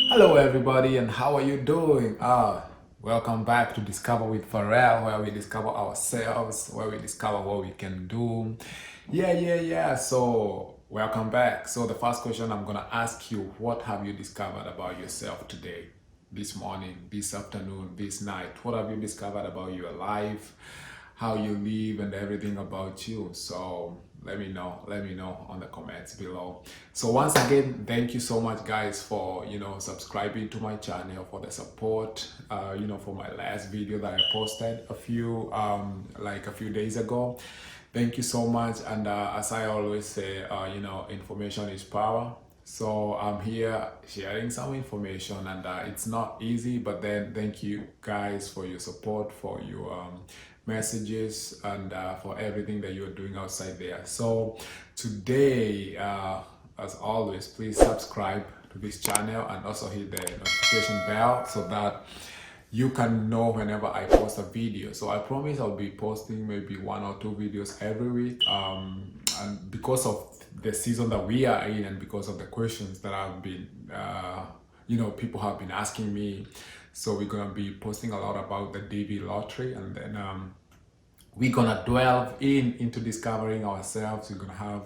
Hello everybody, and how are you doing? Welcome back to Discover with Pharrell, where we discover ourselves, where we discover what we can do. Yeah. So welcome back. So the first question I'm gonna ask you, what have you discovered about yourself today? This morning, this afternoon, this night? What have you discovered about your life, how you live, and everything about you? So let me know on the comments below. So once again, thank you so much guys for subscribing to my channel, for the support, for my last video that I posted a few days ago. Thank you so much. And as I always say, information is power. So I'm here sharing some information, and it's not easy, but then thank you guys for your support, for your messages, and for everything that you're doing outside there. So today, as always, please subscribe to this channel and also hit the notification bell so that you can know whenever I post a video. So I promise I'll be posting maybe 1 or 2 videos every week. And because of the season that we are in, and because of the questions that I've been, people have been asking me, so we're gonna be posting a lot about the DV lottery, and then we're gonna delve into discovering ourselves. We're gonna have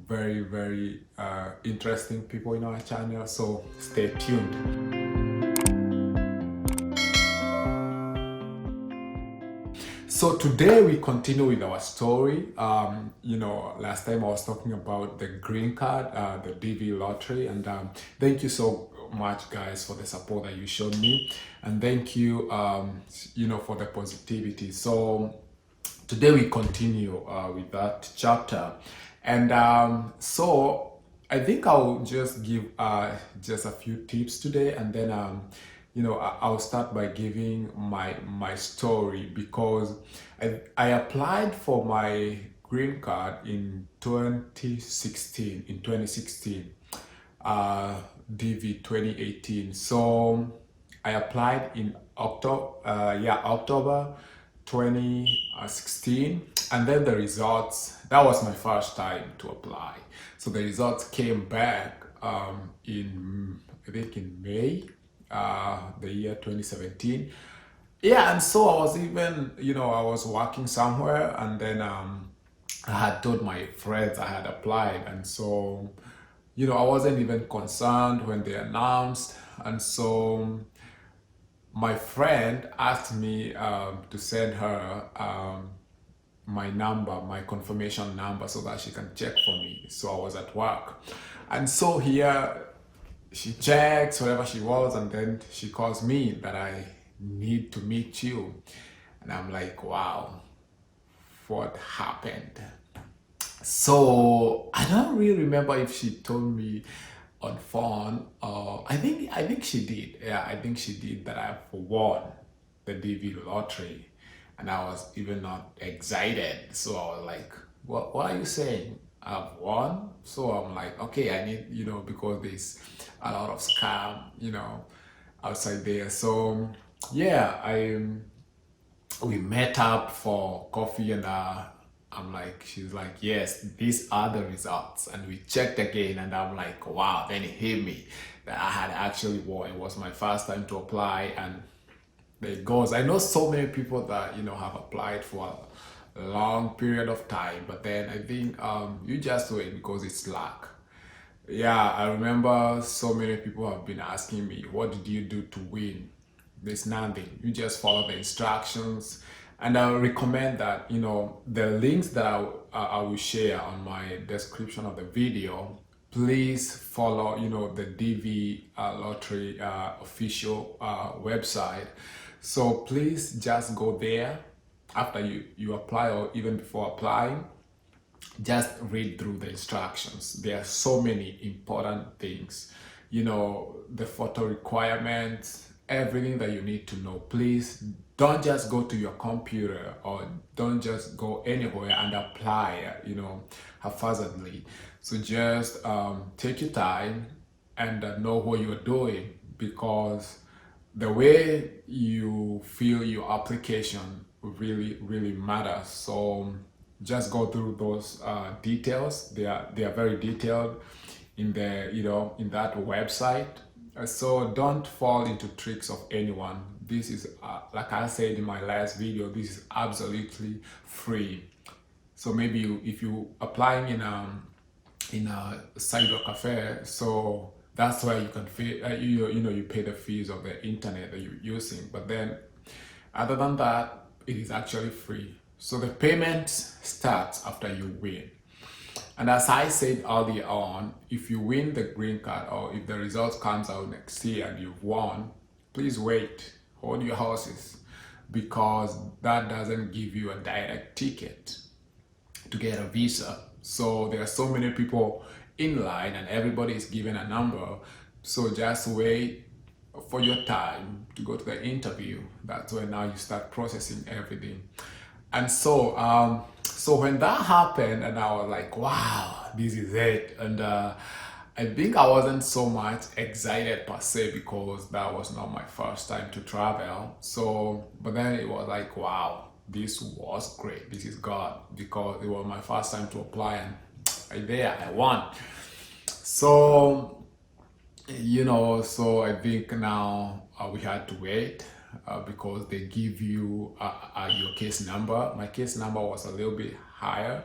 very interesting people in our channel, so stay tuned. So today we continue with our story. Last time I was talking about the green card, the DV lottery, and thank you so much guys for the support that you showed me, and thank you for the positivity. So today we continue with that chapter, and so I think I'll just give just a few tips today, and then I'll start by giving my story, because I applied for my green card in 2016, DV 2018. So I applied in October 2016, and then the results, that was my first time to apply. So the results came back in, I think, in May, the year 2017. Yeah, and so I was even, I was working somewhere, and then I had told my friends I had applied, and so I wasn't even concerned when they announced. And so my friend asked me to send her my number, my confirmation number, so that she can check for me. So I was at work, and so here she checks wherever she was, and then she calls me that I need to meet you. And I'm like, wow, what happened? So I don't really remember if she told me on phone, or I think she did. Yeah, I think she did, that I've won the DV lottery, and I was even not excited. So I was like, what are you saying? I've won? So I'm like, okay, I need, because there's a lot of scam, outside there. So yeah, we met up for coffee, and she's like, yes, these are the results. And we checked again, and I'm like, wow, then it hit me that I had actually won. It was my first time to apply, and there it goes. I know so many people that, have applied for a long period of time, but then I think you just wait, because it's luck. Yeah, I remember so many people have been asking me, what did you do to win? There's nothing. You just follow the instructions. And I recommend that, the links that I will share on my description of the video, please follow, the DV lottery official website. So please just go there after you apply, or even before applying. Just read through the instructions. There are so many important things, the photo requirements, everything that you need to know. Please don't just go to your computer, or don't just go anywhere and apply, haphazardly. So just take your time and know what you're doing, because the way you fill your application really matters. So just go through those details. They are very detailed. in the in that website. So don't fall into tricks of anyone. This is like I said in my last video, this is absolutely free. So maybe if you applying in a cyber cafe, so that's where you can pay, you pay the fees of the internet that you're using. But then other than that, it is actually free. So the payment starts after you win. And as I said earlier on, if you win the green card or if the result comes out next year and you've won, please wait, hold your horses, because that doesn't give you a direct ticket to get a visa. So there are so many people in line and everybody is given a number. So just wait for your time to go to the interview. That's when now you start processing everything. And so when that happened, and I was like, wow, this is it. And I think I wasn't so much excited per se because that was not my first time to travel. So, but then it was like, wow, this was great. This is God, because it was my first time to apply, and I won. So, so I think now we had to wait because they give you your case number. My case number was a little bit higher,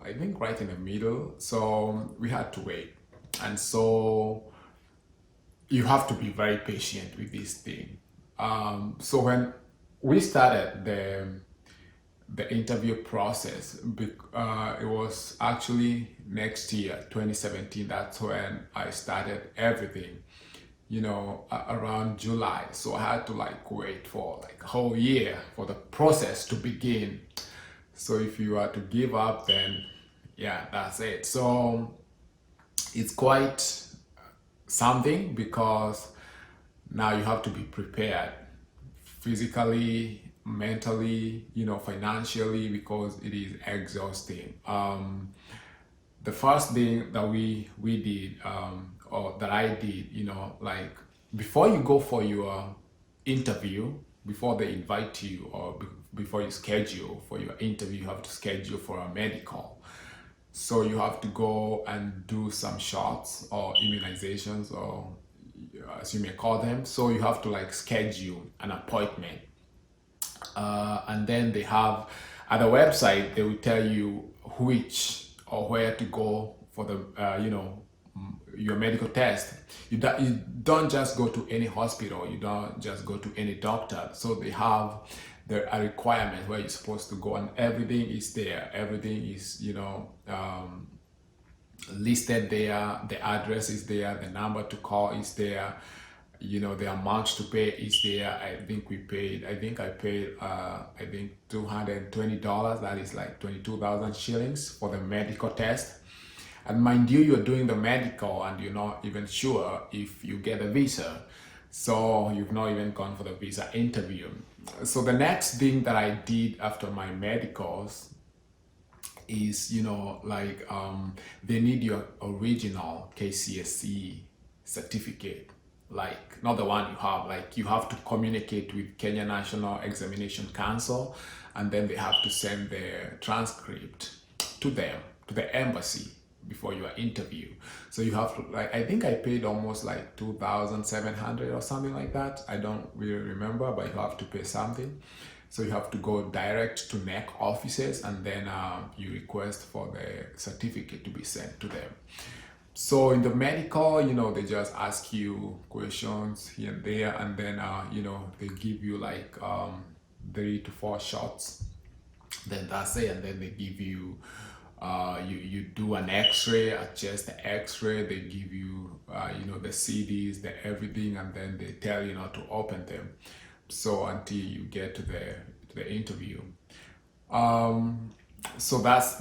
I think right in the middle. So we had to wait. And so you have to be very patient with this thing. So when we started the interview process, it was actually next year, 2017. That's when I started everything, around July. So I had to wait for a whole year for the process to begin. So if you are to give up, then yeah, that's it. So it's quite something, because now you have to be prepared physically, mentally, financially, because it is exhausting. The first thing that we did, or that I did, before you go for your interview, before they invite you, or before you schedule for your interview, you have to schedule for a medical. So you have to go and do some shots or immunizations, or as you may call them. So you have to schedule an appointment. And then they have, at the website, they will tell you which or where to go for the, your medical test. You don't just go to any hospital. You don't just go to any doctor. So they have a requirement where you're supposed to go, and everything is there. Everything is, listed there. The address is there. The number to call is there. The amount to pay is there. I think I paid $220. That is like 22,000 shillings for the medical test. And mind you, you're doing the medical and you're not even sure if you get a visa. So you've not even gone for the visa interview. So the next thing that I did after my medicals is, they need your original KCSE certificate. Not the one you have. You have to communicate with Kenya National Examination Council, and then they have to send their transcript to them, to the embassy, before your interview. So you have to, I think I paid almost 2,700 or something like that. I don't really remember, but you have to pay something. So you have to go direct to NEC offices, and then you request for the certificate to be sent to them. So in the medical, they just ask you questions here and there, and then, they give you 3 to 4 shots. Then that's it. And then they give you, you do an x-ray, a chest x-ray. They give you, the CDs, the everything, and then they tell you not to open them. So until you get to the interview. So that's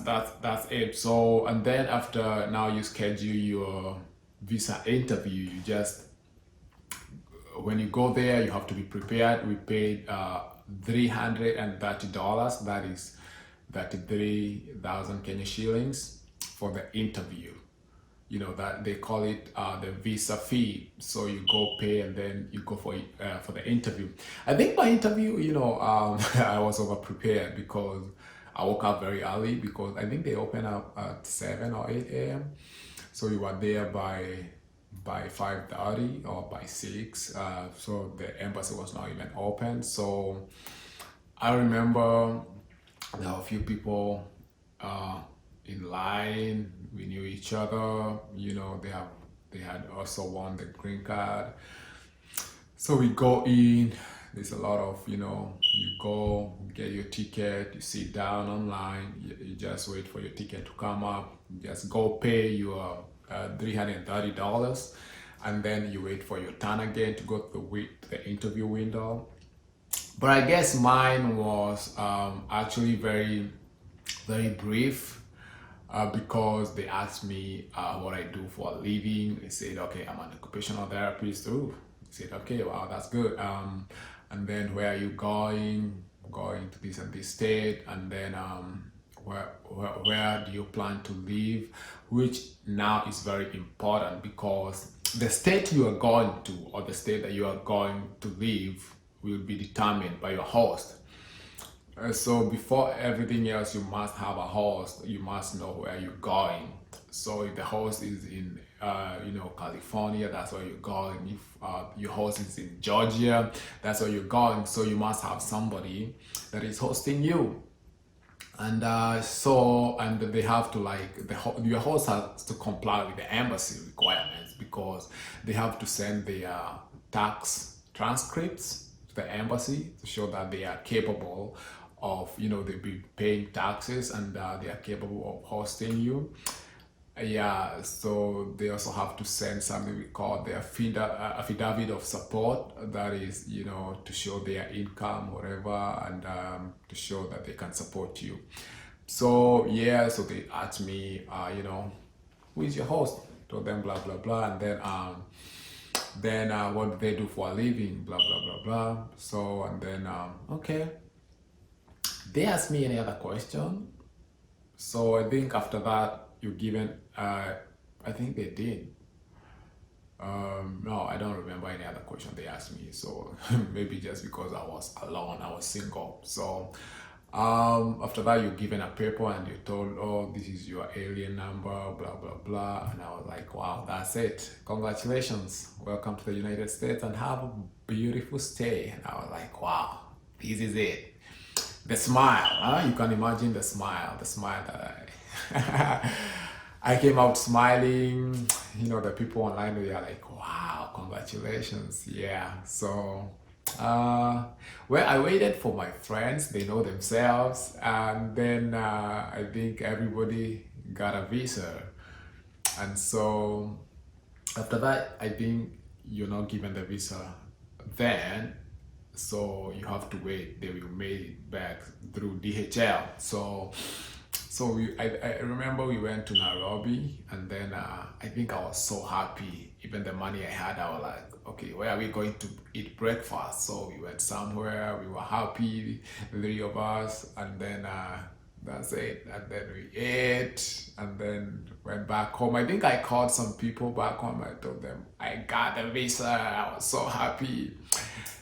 it. So, and then after now you schedule your visa interview, you just, when you go there, you have to be prepared. We paid $330. That is 33,000 Kenya shillings for the interview. That they call it the visa fee. So you go pay, and then you go for the interview. I think my interview, I was over prepared because I woke up very early, because I think they open up at 7 or 8 a.m. So we were there by 5:30 or by 6. So the embassy was not even open. So I remember there were a few people in line. We knew each other. They had also won the green card. So we go in. There's a lot of, you go get your ticket, you sit down online, you just wait for your ticket to come up, you just go pay your $330, and then you wait for your turn again to go to the interview window. But I guess mine was actually very, very brief. Because they asked me what I do for a living. They said, okay, I'm an occupational therapist. Ooh. I said, okay, wow, that's good. And then where are you going? Going to this and this state. And then where do you plan to live? Which now is very important, because the state you are going to, or the state that you are going to live, will be determined by your host. So before everything else, you must have a host. You must know where you're going. So if the host is in, California, that's where you're going. If your host is in Georgia, that's where you're going. So you must have somebody that is hosting you. And and they have to, your host has to comply with the embassy requirements, because they have to send their tax transcripts to the embassy to show that they are capable of, they'll be paying taxes, and they are capable of hosting you. Yeah, so they also have to send something we call the affidavit of support, that is, to show their income, whatever, and to show that they can support you. So yeah, so they asked me, who is your host? Told them blah blah blah, and then what do they do for a living? Blah blah blah blah. So and then okay, they asked me any other question. So I think after that, you given, I think they did. No, I don't remember any other question they asked me. So maybe just because I was alone, I was single. So after that, you're given a paper and you're told, oh, this is your alien number, blah blah blah. And I was like, wow, that's it. Congratulations, welcome to the United States, and have a beautiful stay. And I was like, wow, this is it. The smile, you can imagine the smile that I came out smiling. The people online, they are like, wow, congratulations. Yeah. So well, I waited for my friends, they know themselves, and then I think everybody got a visa. And so after that, I think you're not given the visa then, so you have to wait. They will mail it back through DHL. So I remember we went to Nairobi, and then I think I was so happy. Even the money I had, I was like, okay, where are we going to eat breakfast? So we went somewhere, we were happy, the three of us, and then that's it. And then we ate, and then went back home. I think I called some people back home. I told them I got the visa. I was so happy.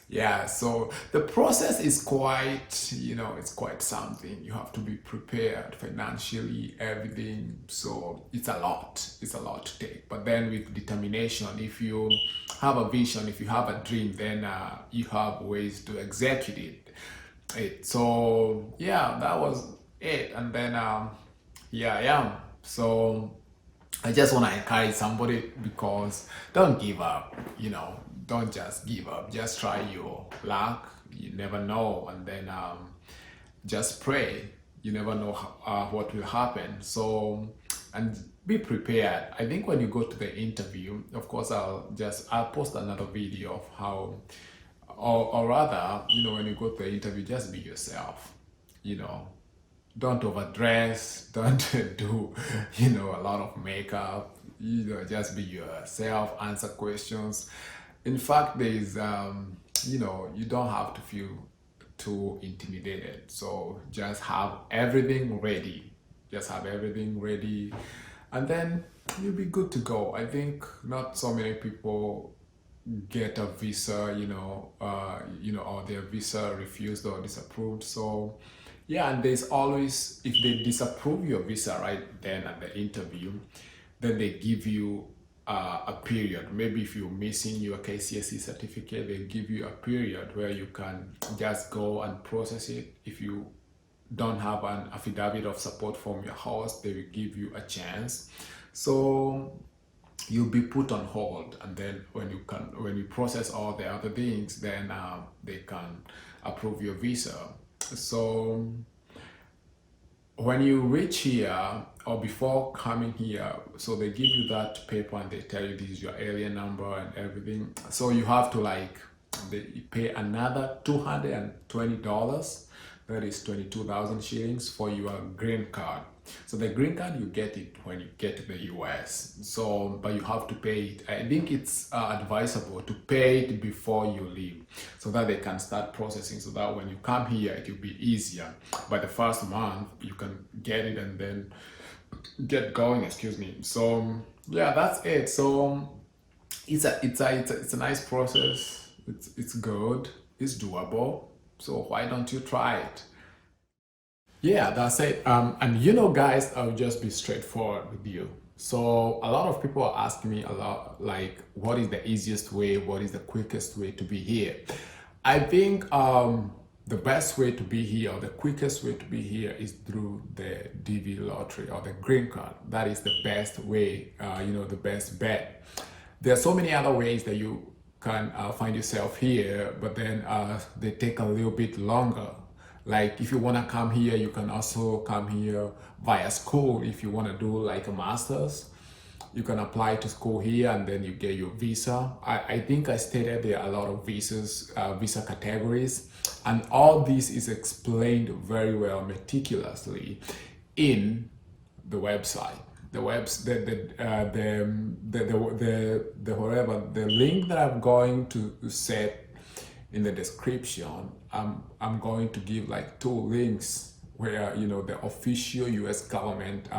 Yeah, so the process is quite, it's quite something. You have to be prepared financially, everything. So it's a lot. It's a lot to take. But then with determination, if you have a vision, if you have a dream, then you have ways to execute it. So yeah, that was it. And then yeah. So I just want to encourage somebody, because don't give up, don't just give up. Just try your luck. You never know. And then just pray. You never know what will happen. So, and be prepared. I think when you go to the interview, of course, I'll post another video of how, or rather, when you go to the interview, just be yourself. Don't overdress, don't do, a lot of makeup, just be yourself, answer questions. In fact, there is, you don't have to feel too intimidated. So just have everything ready. And then you'll be good to go. I think not so many people get a visa, or their visa refused or disapproved. So yeah, and there's always, if they disapprove your visa right then at the interview, then they give you a period. Maybe if you're missing your KCSE certificate, they give you a period where you can just go and process it. If you don't have an affidavit of support from your house, they will give you a chance. So you'll be put on hold, and then when you process all the other things, then they can approve your visa. So when you reach here, or before coming here, so they give you that paper and they tell you this is your alien number and everything. So you have to they pay another $220, that is 22,000 shillings, for your green card. So the green card, you get it when you get to the US. So, but you have to pay it. I think it's advisable to pay it before you leave, so that they can start processing, so that when you come here, it will be easier. By the first month, you can get it and then get going, excuse me. So yeah, that's it. So it's a nice process. It's good. It's doable. So why don't you try it? Yeah, that's it. And guys, I'll just be straightforward with you. So a lot of people are asking me a lot, like, what is the easiest way? What is the quickest way to be here? I think the best way to be here, or the quickest way to be here, is through the DV lottery or the green card. That is the best way, the best bet. There are so many other ways that you can find yourself here, but then they take a little bit longer. Like if you want to come here, you can also come here via school. If you want to do like a master's, you can apply to school here and then you get your visa. I think I stated there are a lot of visa categories, and all this is explained very well, meticulously, in the website. The link that I'm going to set in the description, I'm going to give like 2 links where the official US government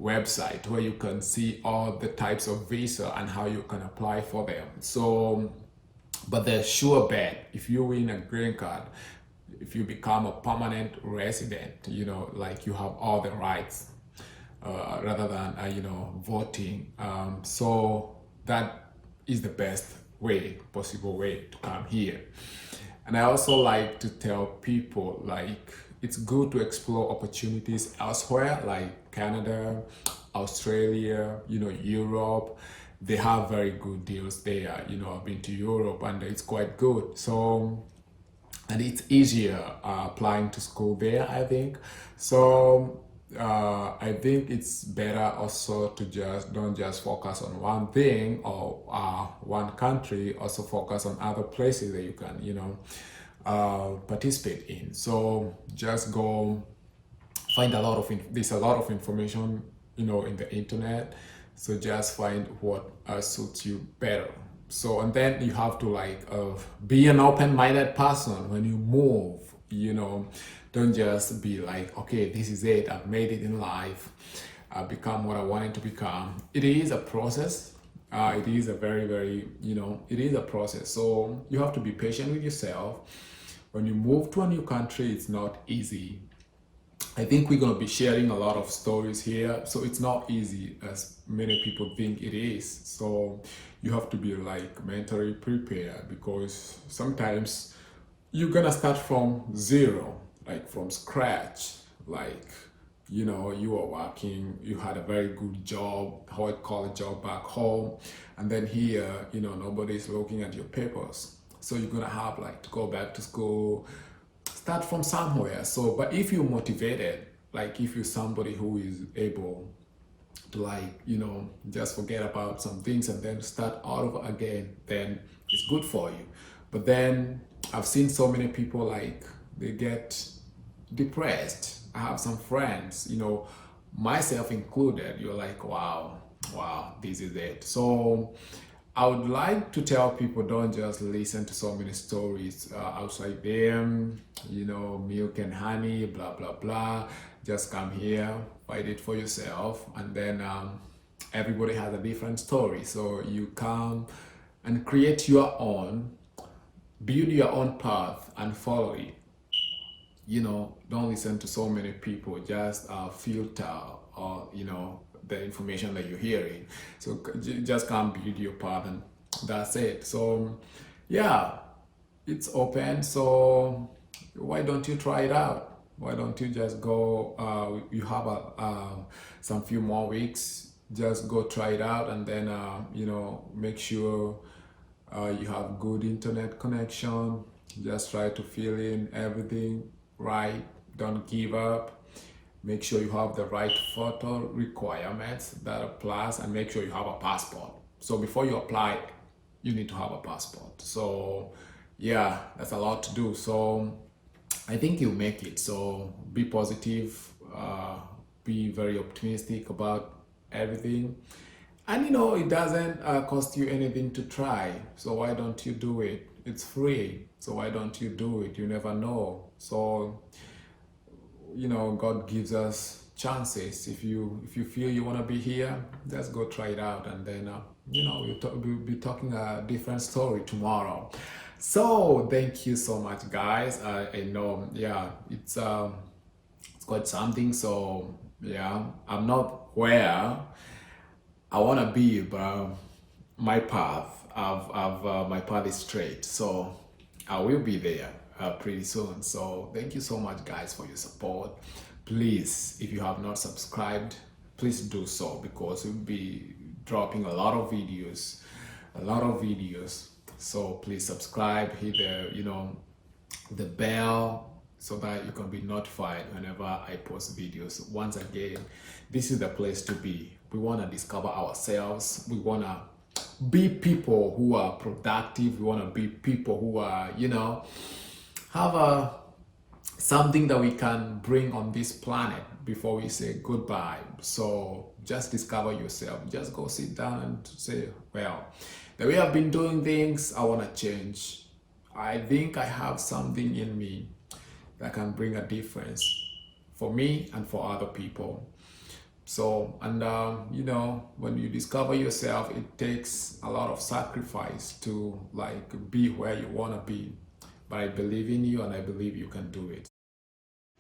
website, where you can see all the types of visa and how you can apply for them. So, but the sure bet, if you win a green card, if you become a permanent resident, like you have all the rights rather than voting. So that is the best possible way to come here. And I also like to tell people, like, it's good to explore opportunities elsewhere, like Canada, Australia, Europe. They have very good deals there. I've been to Europe and it's quite good. So, and it's easier applying to school there, I think. So I think it's better also to don't just focus on one thing or one country. Also focus on other places that you can participate in. So just go find there's a lot of information in the internet. So just find what suits you better. So, and then you have to be an open-minded person when you move. Don't just be like, okay, this is it, I've made it in life, I've become what I wanted to become. It is a process. It is a very, very, it is a process. So you have to be patient with yourself. When you move to a new country, it's not easy. I think we're going to be sharing a lot of stories here. So it's not easy as many people think it is. So you have to be mentally prepared, because sometimes you're going to start from zero, from scratch. You are working, you had a very good job, white collar job back home, and then here, nobody's looking at your papers. So you're going to have to go back to school, start from somewhere. So, but if you're motivated, if you're somebody who is able to just forget about some things and then start all over again, then it's good for you. But then I've seen so many people they get depressed. I have some friends, myself included, you're like, wow, this is it. So I would like to tell people, don't just listen to so many stories outside there, milk and honey, blah, blah, blah. Just come here, fight it for yourself. And then everybody has a different story. So you come and create your own, build your own path and follow it. Don't listen to so many people, just filter or, the information that you're hearing. So you just can't build your path, and that's it. So yeah, it's open. So why don't you try it out? Why don't you just go? You have some few more weeks. Just go try it out, and then make sure you have good internet connection. Just try to fill in everything right. Don't give up. Make sure you have the right photo requirements that applies, and make sure you have a passport. So before you apply, you need to have a passport. So yeah, that's a lot to do. So I think you'll make it. So be positive, be very optimistic about everything. And it doesn't cost you anything to try. So why don't you do it? It's free. So why don't you do it? You never know. So, God gives us chances. If you feel you want to be here, just go try it out. And then, we'll be talking a different story tomorrow. So thank you so much, guys. I know, yeah, it's quite something. So yeah, I'm not where I want to be, but my path, my path is straight. So I will be there pretty soon. So thank you so much, guys, for your support. Please, if you have not subscribed, please do so, because we'll be dropping a lot of videos. So please subscribe, hit the bell, so that you can be notified whenever I post videos. Once again, this is the place to be. We want to discover ourselves. We want to be people who are productive. We want to be people who are, have something that we can bring on this planet before we say goodbye. So just discover yourself. Just go sit down and say, well, the way I've been doing things, I want to change. I think I have something in me that can bring a difference for me and for other people. So, and when you discover yourself, it takes a lot of sacrifice to be where you want to be. But I believe in you, and I believe you can do it.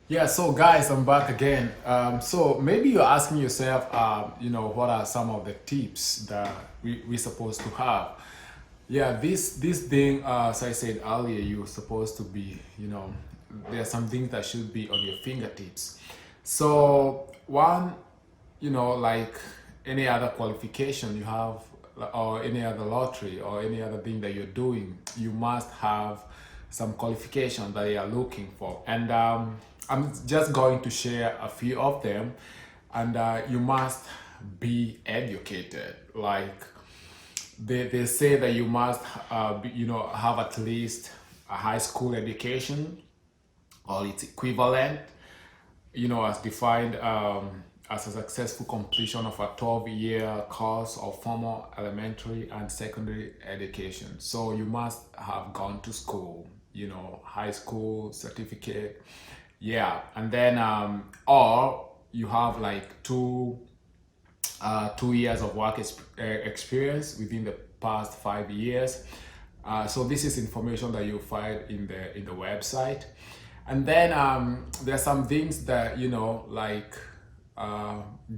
Yeah, so guys, I'm back again. So maybe you're asking yourself, what are some of the tips that we're supposed to have? Yeah, this thing, as I said earlier, you're supposed to be, there are some things that should be on your fingertips. So one, like any other qualification you have, or any other lottery, or any other thing that you're doing, you must have some qualification that you are looking for. And I'm just going to share a few of them. And you must be educated. Like they say that you must have at least a high school education or its equivalent, as defined as a successful completion of a 12-year course of formal elementary and secondary education. So you must have gone to school, high school certificate. Yeah, and then or you have like 2 years of work experience within the past 5 years. So this is information that you'll find in the website. And then there's some things that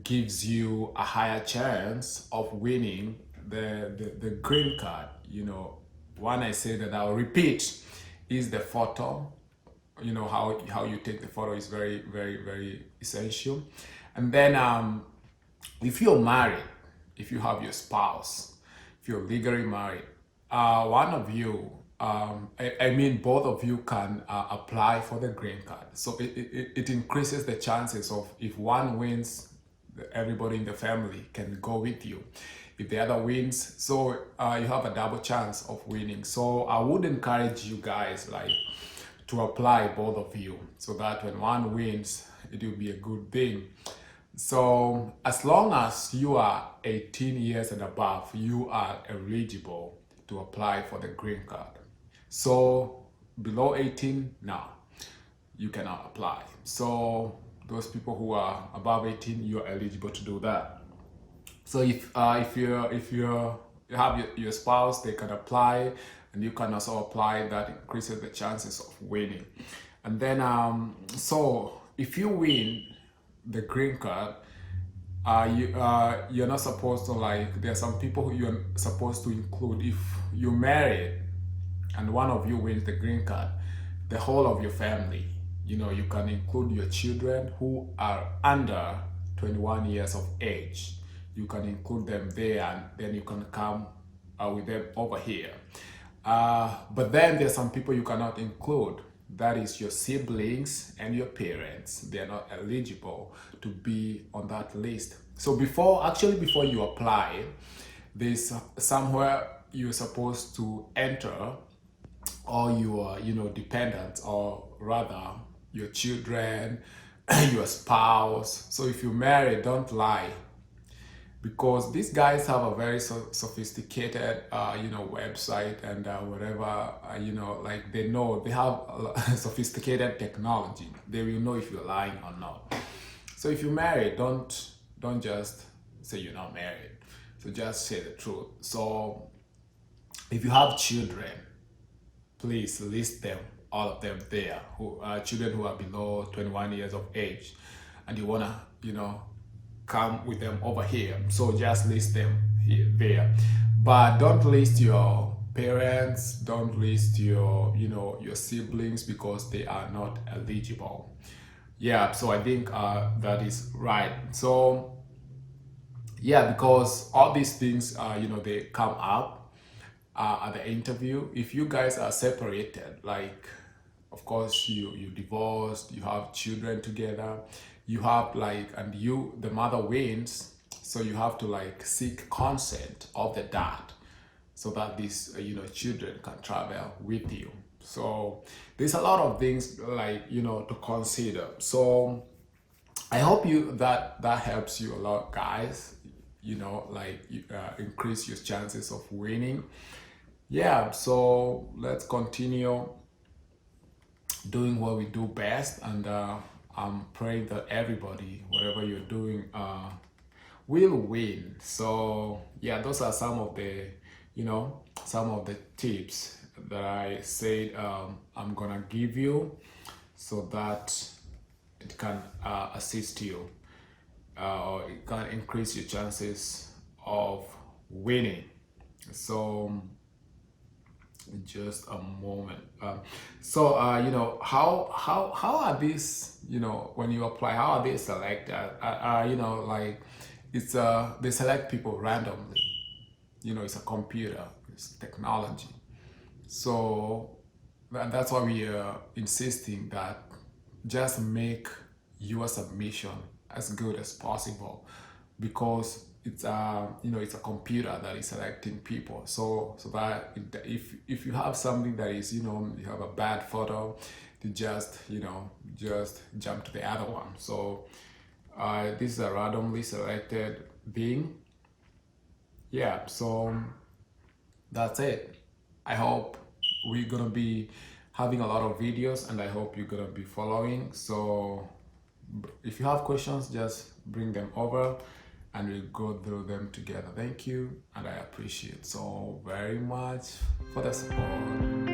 gives you a higher chance of winning the green card. One I say that I'll repeat is the photo. How you take the photo is very, very, very essential. And then if you're married, if you have your spouse, if you're legally married, one of you, I mean both of you can apply for the green card. So it increases the chances of, if one wins, everybody in the family can go with you. If the other wins, so you have a double chance of winning. So I would encourage you guys to apply, both of you, so that when one wins, it will be a good thing. So as long as you are 18 years and above, you are eligible to apply for the green card. So below 18, now you cannot apply. So those people who are above 18, you are eligible to do that. So if you have your spouse, they can apply, and you can also apply. That increases the chances of winning. And then so if you win the green card, you're not supposed to, like, there are some people who you're supposed to include. If you married and one of you wins the green card, the whole of your family, you can include your children who are under 21 years of age. You can include them there, and then you can come with them over here. But then there's some people you cannot include. That is your siblings and your parents. They are not eligible to be on that list. So before you apply, there's somewhere you're supposed to enter all your dependents, or rather your children, your spouse. So if you marry, don't lie, because these guys have a very sophisticated website and whatever, like they have sophisticated technology. They will know if you're lying or not. So if you marry, don't just say you're not married. So just say the truth. So if you have children, please list them, all of them there, who are children who are below 21 years of age, and you wanna come with them over here. So just list them there, but don't list your parents, don't list your your siblings, because they are not eligible. Yeah, so I think that is right. So yeah, because all these things they come up at the interview. If you guys are separated, like, of course you divorced, you have children together, you have and the mother wins, so you have to seek consent of the dad, so that these children can travel with you. So there's a lot of things to consider. So I hope that helps you a lot, guys. Increase your chances of winning. Yeah, so let's continue doing what we do best, and I'm praying that everybody, whatever you're doing, will win. So yeah, those are some of the tips that I said I'm gonna give you, so that it can assist you, or it can increase your chances of winning. So just a moment. How are these, when you apply, how are they selected? It's they select people randomly. It's a computer, it's technology. So that's why we are insisting that just make your submission as good as possible, because it's it's a computer that is selecting people. So that if you have something that is you have a bad photo, you just jump to the other one. So this is a randomly selected being. Yeah, so that's it. I hope we're gonna be having a lot of videos, and I hope you're gonna be following. So if you have questions, just bring them over and we'll go through them together. Thank you, and I appreciate so very much for the support.